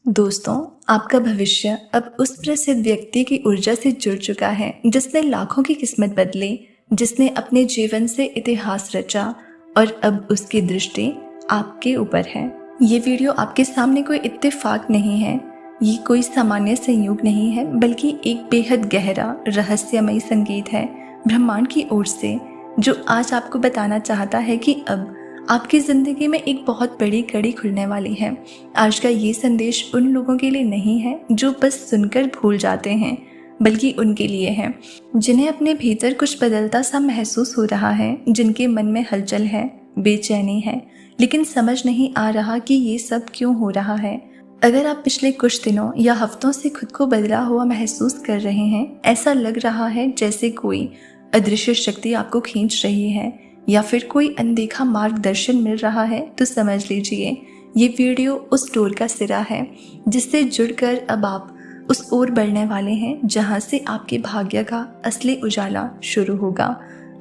दोस्तों, आपका भविष्य अब उस प्रसिद्ध व्यक्ति की ऊर्जा से जुड़ चुका है जिसने लाखों की किस्मत बदली, जिसने अपने जीवन से इतिहास रचा और अब उसकी दृष्टि आपके ऊपर है। ये वीडियो आपके सामने कोई इत्तेफाक नहीं है, ये कोई सामान्य संयोग नहीं है, बल्कि एक बेहद गहरा रहस्यमय संगीत है ब्रह्मांड की ओर से, जो आज आपको बताना चाहता है कि अब आपकी ज़िंदगी में एक बहुत बड़ी कड़ी खुलने वाली है। आज का ये संदेश उन लोगों के लिए नहीं है जो बस सुनकर भूल जाते हैं, बल्कि उनके लिए है जिन्हें अपने भीतर कुछ बदलता सा महसूस हो रहा है, जिनके मन में हलचल है, बेचैनी है, लेकिन समझ नहीं आ रहा कि ये सब क्यों हो रहा है। अगर आप पिछले कुछ दिनों या हफ्तों से खुद को बदला हुआ महसूस कर रहे हैं, ऐसा लग रहा है जैसे कोई अदृश्य शक्ति आपको खींच रही है या फिर कोई अनदेखा मार्गदर्शन मिल रहा है, तो समझ लीजिए ये वीडियो उस डोर का सिरा है जिससे जुड़कर अब आप उस ओर बढ़ने वाले हैं जहां से आपके भाग्य का असली उजाला शुरू होगा।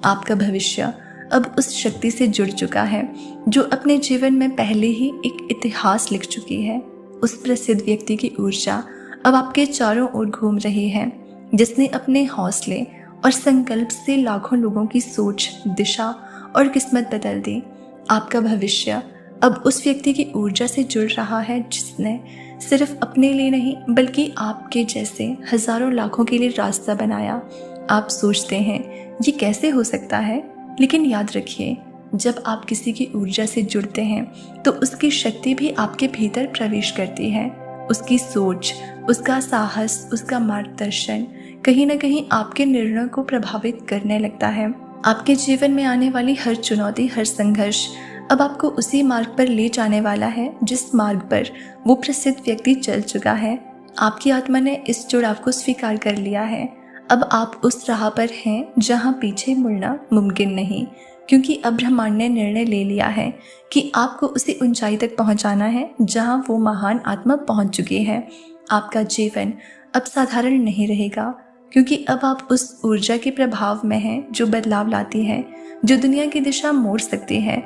आपका भविष्य अब उस शक्ति से जुड़ चुका है जो अपने जीवन में पहले ही एक इतिहास लिख चुकी है। उस प्रसिद्ध व्यक्ति की ऊर्जा अब आपके चारों ओर घूम रही है, जिसने अपने हौसले और संकल्प से लाखों लोगों की सोच, दिशा और किस्मत बदल दी। आपका भविष्य अब उस व्यक्ति की ऊर्जा से जुड़ रहा है जिसने सिर्फ अपने लिए नहीं, बल्कि आपके जैसे हजारों लाखों के लिए रास्ता बनाया। आप सोचते हैं ये कैसे हो सकता है, लेकिन याद रखिए, जब आप किसी की ऊर्जा से जुड़ते हैं तो उसकी शक्ति भी आपके भीतर प्रवेश करती है। उसकी सोच, उसका साहस, उसका मार्गदर्शन कहीं ना कहीं आपके निर्णय को प्रभावित करने लगता है। आपके जीवन में आने वाली हर चुनौती, हर संघर्ष अब आपको उसी मार्ग पर ले जाने वाला है जिस मार्ग पर वो प्रसिद्ध व्यक्ति चल चुका है। आपकी आत्मा ने इस जुड़ाव को स्वीकार कर लिया है। अब आप उस राह पर हैं जहां पीछे मुड़ना मुमकिन नहीं, क्योंकि अब ब्रह्मांड ने निर्णय ले लिया है कि आपको उसी ऊंचाई तक पहुंचाना है जहां वो महान आत्मा पहुंच चुकी है। आपका जीवन अब साधारण नहीं रहेगा, क्योंकि अब आप उस ऊर्जा के प्रभाव में हैं जो बदलाव लाती है, जो दुनिया की दिशा मोड़ सकती है।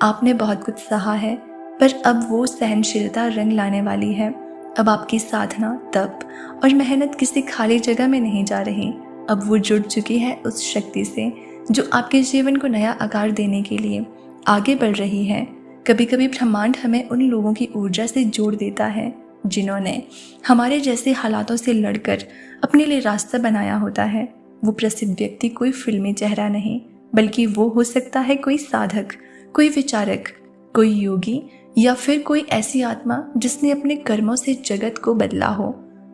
आपने बहुत कुछ सहा है, पर अब वो सहनशीलता रंग लाने वाली है। अब आपकी साधना, तप और मेहनत किसी खाली जगह में नहीं जा रही। अब वो जुड़ चुकी है उस शक्ति से जो आपके जीवन को नया आकार देने के लिए आगे बढ़ रही है। कभी कभी ब्रह्मांड हमें उन लोगों की ऊर्जा से जोड़ देता है जिन्होंने हमारे जैसे हालातों से लड़कर अपने लिए रास्ता बनाया होता है। वो प्रसिद्ध व्यक्ति कोई फिल्मी चेहरा नहीं, बल्कि वो हो सकता है कोई साधक, कोई विचारक, कोई योगी या फिर कोई ऐसी आत्मा जिसने अपने कर्मों से जगत को बदला हो।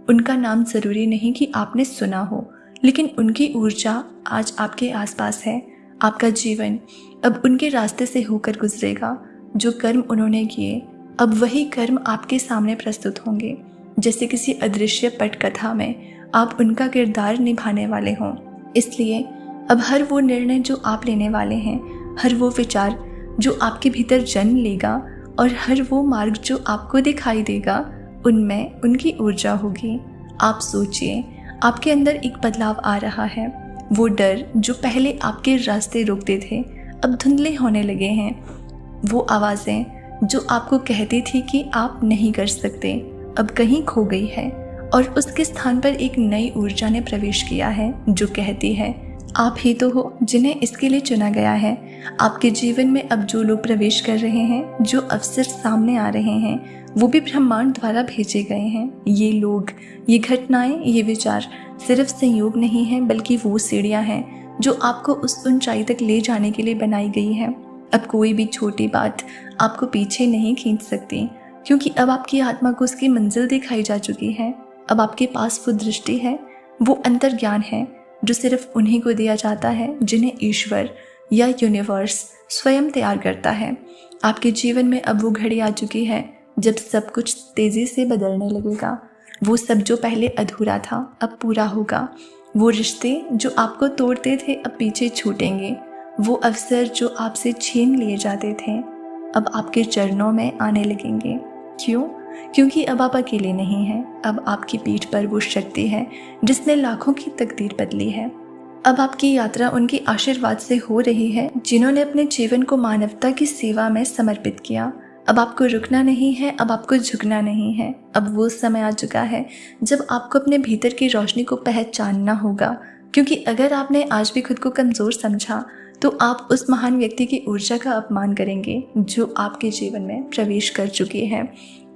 उनका नाम जरूरी नहीं कि आपने सुना हो, लेकिन उनकी ऊर्जा आज आपके आसपास है। आपका जीवन अब उनके रास्ते से होकर गुजरेगा। जो कर्म उन्होंने किए, अब वही कर्म आपके सामने प्रस्तुत होंगे, जैसे किसी अदृश्य पटकथा में आप उनका किरदार निभाने वाले हों। इसलिए अब हर वो निर्णय जो आप लेने वाले हैं, हर वो विचार जो आपके भीतर जन्म लेगा और हर वो मार्ग जो आपको दिखाई देगा, उनमें उनकी ऊर्जा होगी। आप सोचिए, आपके अंदर एक बदलाव आ रहा है। वो डर जो पहले आपके रास्ते रोकते थे, अब धुंधले होने लगे हैं। वो आवाज़ें जो आपको कहती थी कि आप नहीं कर सकते, अब कहीं खो गई है, और उसके स्थान पर एक नई ऊर्जा ने प्रवेश किया है जो कहती है आप ही तो हो जिन्हें इसके लिए चुना गया है। आपके जीवन में अब जो लोग प्रवेश कर रहे हैं, जो अवसर सामने आ रहे हैं, वो भी ब्रह्मांड द्वारा भेजे गए हैं। ये लोग, ये घटनाएं, ये विचार सिर्फ संयोग नहीं है, बल्कि वो सीढ़ियां हैं जो आपको उस ऊंचाई तक ले जाने के लिए बनाई गई है। अब कोई भी छोटी बात आपको पीछे नहीं खींच सकती, क्योंकि अब आपकी आत्मा को उसकी मंजिल दिखाई जा चुकी है। अब आपके पास वो दृष्टि है, वो अंतर्ज्ञान है जो सिर्फ उन्हीं को दिया जाता है जिन्हें ईश्वर या यूनिवर्स स्वयं तैयार करता है। आपके जीवन में अब वो घड़ी आ चुकी है जब सब कुछ तेजी से बदलने लगेगा। वो सब जो पहले अधूरा था अब पूरा होगा। वो रिश्ते जो आपको तोड़ते थे अब पीछे छूटेंगे। वो अवसर जो आपसे छीन लिए जाते थे अब आपके चरणों में आने लगेंगे। क्यों? क्योंकि अब आप अकेले नहीं हैं। अब आपकी पीठ पर वो शक्ति है जिसने लाखों की तकदीर बदली है। अब आपकी यात्रा उनके आशीर्वाद से हो रही है जिन्होंने अपने जीवन को मानवता की सेवा में समर्पित किया। अब आपको रुकना नहीं है, अब आपको झुकना नहीं है। अब वो समय आ चुका है जब आपको अपने भीतर की रोशनी को पहचानना होगा, क्योंकि अगर आपने आज भी खुद को कमज़ोर समझा तो आप उस महान व्यक्ति की ऊर्जा का अपमान करेंगे जो आपके जीवन में प्रवेश कर चुकी है।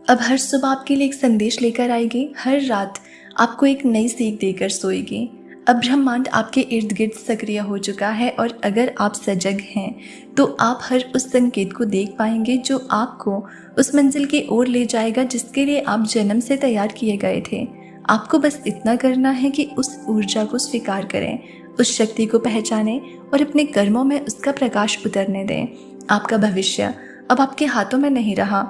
अब हर सुबह आपके लिए एक संदेश लेकर आएगी, हर रात आपको एक नई सीख देकर सोएगी। अब ब्रह्मांड आपके इर्द गिर्द सक्रिय हो चुका है और अगर आप सजग हैं तो आप हर उस संकेत को देख पाएंगे जो आपको उस मंजिल की ओर ले जाएगा जिसके लिए आप जन्म से तैयार किए गए थे। आपको बस इतना करना है कि उस ऊर्जा को स्वीकार करें, उस शक्ति को पहचानें और अपने कर्मों में उसका प्रकाश उतरने दें। आपका भविष्य अब आपके हाथों में नहीं रहा,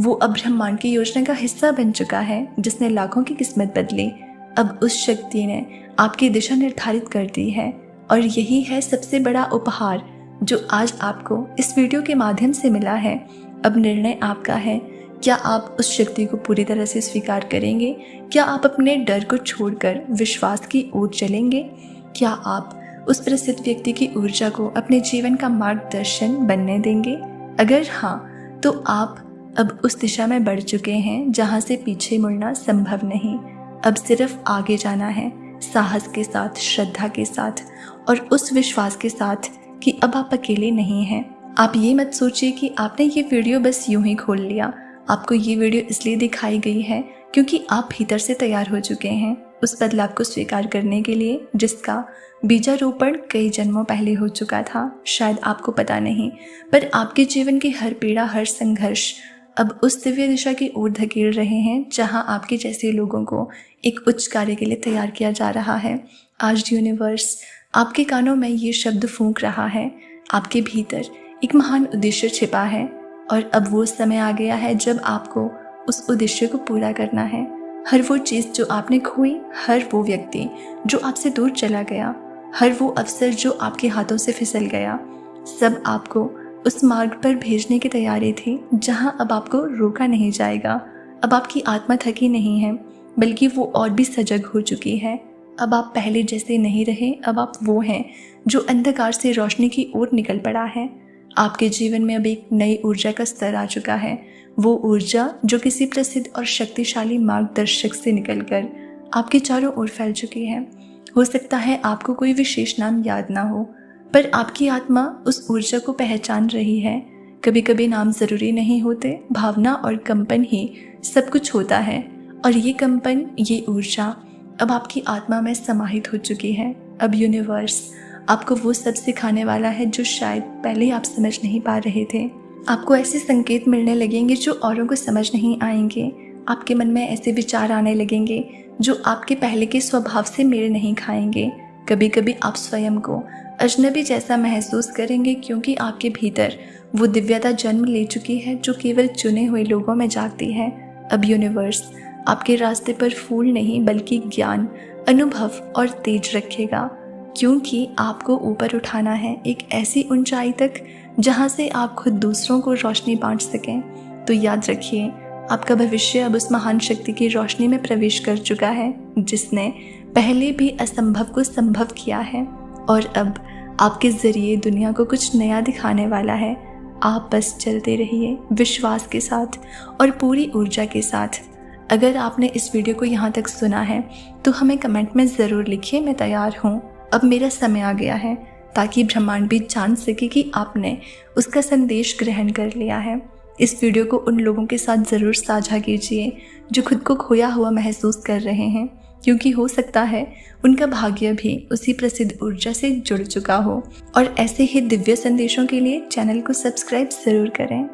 वो अब ब्रह्मांड की योजना का हिस्सा बन चुका है जिसने लाखों की किस्मत बदली। अब उस शक्ति ने आपकी दिशा निर्धारित कर दी है और यही है सबसे बड़ा उपहार जो आज आपको इस वीडियो के माध्यम से मिला है। अब निर्णय आपका है, क्या आप उस शक्ति को पूरी तरह से स्वीकार करेंगे? क्या आप अपने डर को छोड़कर विश्वास की ओर चलेंगे? क्या आप उस प्रसिद्ध व्यक्ति की ऊर्जा को अपने जीवन का मार्गदर्शन बनने देंगे? अगर हाँ, तो आप अब उस दिशा में बढ़ चुके हैं जहां से पीछे मुड़ना संभव नहीं। अब सिर्फ आगे जाना है, साहस के साथ, श्रद्धा के साथ और उस विश्वास के साथ कि अब आप अकेले नहीं हैं। आप ये मत सोचिए कि आपने ये वीडियो बस यूं ही खोल लिया। आपको ये वीडियो इसलिए दिखाई गई है क्योंकि आप भीतर से तैयार हो चुके हैं उस बदलाव को स्वीकार करने के लिए जिसका बीजारोपण कई जन्मों पहले हो चुका था। शायद आपको पता नहीं, पर आपके जीवन की हर पीड़ा, हर संघर्ष अब उस दिव्य दिशा की ओर धकेल रहे हैं जहां आपके जैसे लोगों को एक उच्च कार्य के लिए तैयार किया जा रहा है। आज यूनिवर्स आपके कानों में ये शब्द फूंक रहा है, आपके भीतर एक महान उद्देश्य छिपा है और अब वो समय आ गया है जब आपको उस उद्देश्य को पूरा करना है। हर वो चीज़ जो आपने खोई, हर वो व्यक्ति जो आपसे दूर चला गया, हर वो अवसर जो आपके हाथों से फिसल गया, सब आपको उस मार्ग पर भेजने की तैयारी थी जहां अब आपको रोका नहीं जाएगा। अब आपकी आत्मा थकी नहीं है, बल्कि वो और भी सजग हो चुकी है। अब आप पहले जैसे नहीं रहे, अब आप वो हैं जो अंधकार से रोशनी की ओर निकल पड़ा है। आपके जीवन में अब एक नई ऊर्जा का स्तर आ चुका है, वो ऊर्जा जो किसी प्रसिद्ध और शक्तिशाली मार्गदर्शक से निकलकर आपके चारों ओर फैल चुकी है। हो सकता है आपको कोई विशेष नाम याद ना हो, पर आपकी आत्मा उस ऊर्जा को पहचान रही है। कभी कभी नाम ज़रूरी नहीं होते, भावना और कंपन ही सब कुछ होता है और ये कंपन, ये ऊर्जा अब आपकी आत्मा में समाहित हो चुकी है। अब यूनिवर्स आपको वो सब सिखाने वाला है जो शायद पहले आप समझ नहीं पा रहे थे। आपको ऐसे संकेत मिलने लगेंगे जो औरों को समझ नहीं आएंगे। आपके मन में ऐसे विचार आने लगेंगे जो आपके पहले के स्वभाव से मेल नहीं खाएंगे। कभी कभी आप स्वयं को अजनबी जैसा महसूस करेंगे क्योंकि आपके भीतर वो दिव्यता जन्म ले चुकी है जो केवल चुने हुए लोगों में जागती है। अब यूनिवर्स आपके रास्ते पर फूल नहीं बल्कि ज्ञान, अनुभव और तेज रखेगा, क्योंकि आपको ऊपर उठाना है एक ऐसी ऊंचाई तक जहां से आप खुद दूसरों को रोशनी बांट सकें। तो याद रखिए, आपका भविष्य अब उस महान शक्ति की रोशनी में प्रवेश कर चुका है जिसने पहले भी असंभव को संभव किया है और अब आपके जरिए दुनिया को कुछ नया दिखाने वाला है। आप बस चलते रहिए विश्वास के साथ और पूरी ऊर्जा के साथ। अगर आपने इस वीडियो को यहाँ तक सुना है तो हमें कमेंट में ज़रूर लिखिए, मैं तैयार हूँ, अब मेरा समय आ गया है, ताकि ब्रह्मांड भी जान सके कि आपने उसका संदेश ग्रहण कर लिया है। इस वीडियो को उन लोगों के साथ ज़रूर साझा कीजिए जो खुद को खोया हुआ महसूस कर रहे हैं, क्योंकि हो सकता है उनका भाग्य भी उसी प्रसिद्ध ऊर्जा से जुड़ चुका हो। और ऐसे ही दिव्य संदेशों के लिए चैनल को सब्सक्राइब ज़रूर करें।